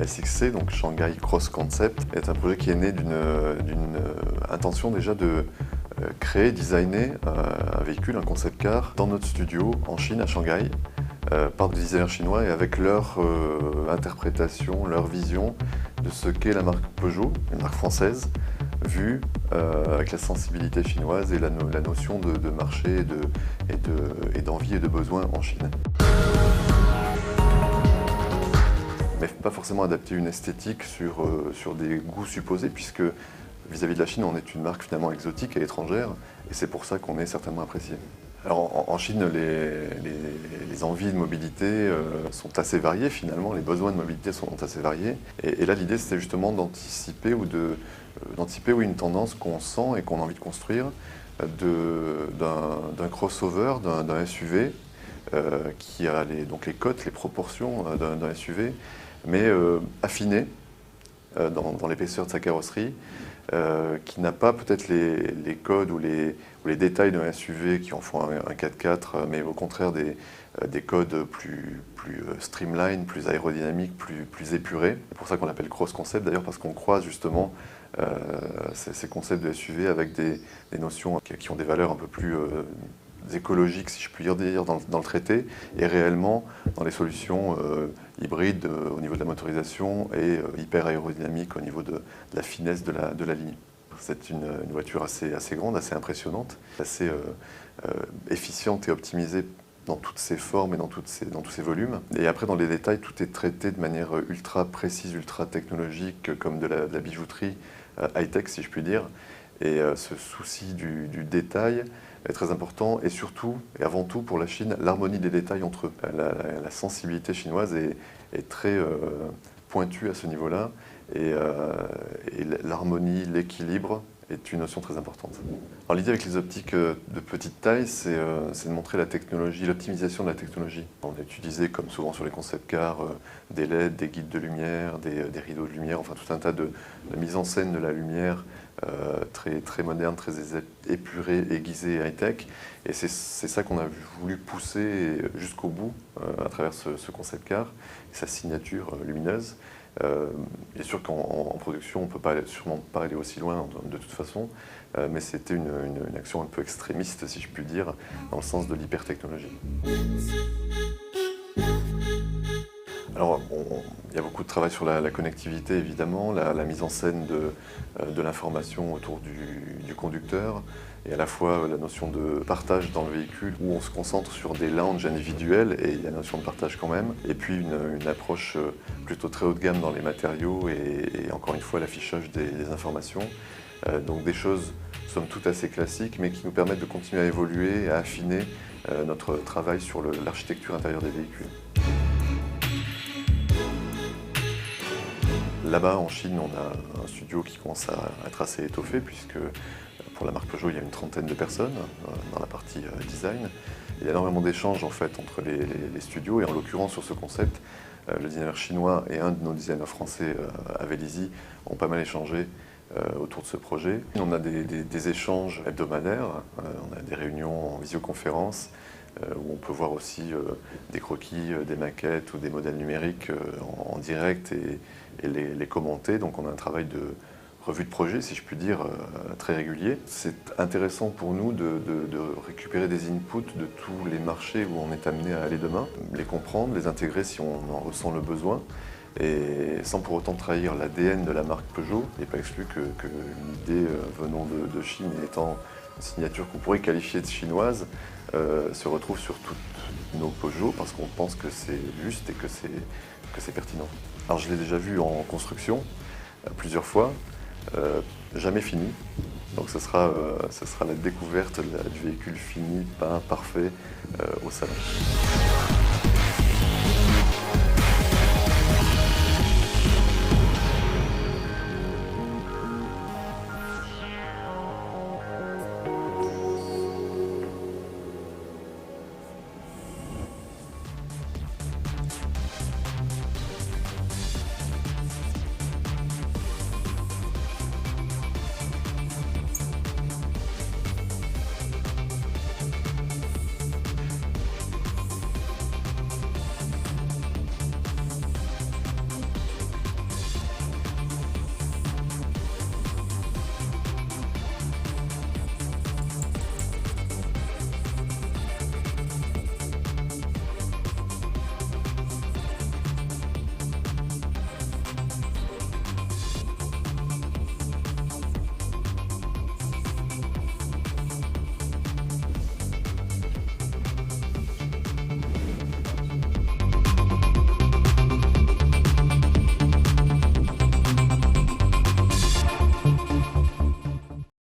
SXC, donc Shanghai Cross Concept, est un projet qui est né d'une intention déjà de créer, designer un véhicule, un concept car, dans notre studio en Chine, à Shanghai, par des designers chinois et avec leur interprétation, leur vision de ce qu'est la marque Peugeot, une marque française, vue avec la sensibilité chinoise et la notion de marché et d'envie et de besoin en Chine. Mais pas forcément adapter une esthétique sur des goûts supposés, puisque vis-à-vis de la Chine, on est une marque finalement exotique et étrangère, et c'est pour ça qu'on est certainement apprécié. Alors en Chine, les envies de mobilité sont assez variées finalement, les besoins de mobilité sont assez variés. Et là, l'idée, c'était justement d'anticiper une tendance qu'on sent et qu'on a envie de construire d'un crossover, d'un SUV qui a donc les cotes, les proportions d'un SUV, mais affiné dans l'épaisseur de sa carrosserie, qui n'a pas peut-être les codes ou les détails d'un SUV qui en font un 4x4, mais au contraire des codes plus streamline, plus aérodynamiques, plus épurés. C'est pour ça qu'on l'appelle cross concept d'ailleurs, parce qu'on croise justement ces concepts de SUV avec des notions qui ont des valeurs un peu plus écologiques, si je puis dire, dans le traité, et réellement dans les solutions hybrides au niveau de la motorisation et hyper aérodynamiques au niveau de la finesse de la ligne. C'est une voiture assez grande, assez impressionnante, assez efficiente et optimisée dans toutes ses formes et dans tous ses volumes. Et après, dans les détails, tout est traité de manière ultra précise, ultra technologique, comme de la bijouterie high-tech, si je puis dire. Et ce souci du détail est très important, et surtout, et avant tout pour la Chine, l'harmonie des détails entre eux. La sensibilité chinoise est très pointue à ce niveau-là, et l'harmonie, l'équilibre est une notion très importante. Alors l'idée avec les optiques de petite taille, c'est de montrer la technologie, l'optimisation de la technologie. On a utilisé, comme souvent sur les concept cars, des LED, des guides de lumière, des rideaux de lumière, enfin tout un tas de mise en scène de la lumière très moderne, très épurée, aiguisée, high-tech. Et c'est ça qu'on a voulu pousser jusqu'au bout à travers ce concept car et sa signature lumineuse. Bien sûr qu'en production, on ne peut sûrement pas aller aussi loin de toute façon, mais c'était une action un peu extrémiste, si je puis dire, dans le sens de l'hypertechnologie. Alors, il y a beaucoup de travail sur la connectivité, évidemment, la mise en scène de l'information autour du conducteur, et à la fois la notion de partage dans le véhicule, où on se concentre sur des lounges individuels, et il y a la notion de partage quand même, et puis une approche plutôt très haut de gamme dans les matériaux, et encore une fois l'affichage des informations. Donc des choses, somme toute, assez classiques, mais qui nous permettent de continuer à évoluer et à affiner notre travail sur l'architecture intérieure des véhicules. Là-bas, en Chine, on a un studio qui commence à être assez étoffé, puisque pour la marque Peugeot, il y a une 30aine de personnes dans la partie design. Il y a énormément d'échanges en fait entre les studios, et en l'occurrence sur ce concept, le designer chinois et un de nos designers français, Avelizi, ont pas mal échangé autour de ce projet. On a des échanges hebdomadaires, on a des réunions en visioconférence, où on peut voir aussi des croquis, des maquettes ou des modèles numériques en direct et les commenter. Donc on a un travail de revue de projet, si je puis dire, très régulier. C'est intéressant pour nous de récupérer des inputs de tous les marchés où on est amené à aller demain, les comprendre, les intégrer si on en ressent le besoin, et sans pour autant trahir l'ADN de la marque Peugeot. Il n'est pas exclu que l'idée venant de Chine et étant une signature qu'on pourrait qualifier de chinoise, se retrouve sur toutes nos Peugeot, parce qu'on pense que c'est juste et que c'est pertinent. Alors je l'ai déjà vu en construction plusieurs fois, jamais fini. Donc ce sera la découverte du véhicule fini, peint, parfait au salon.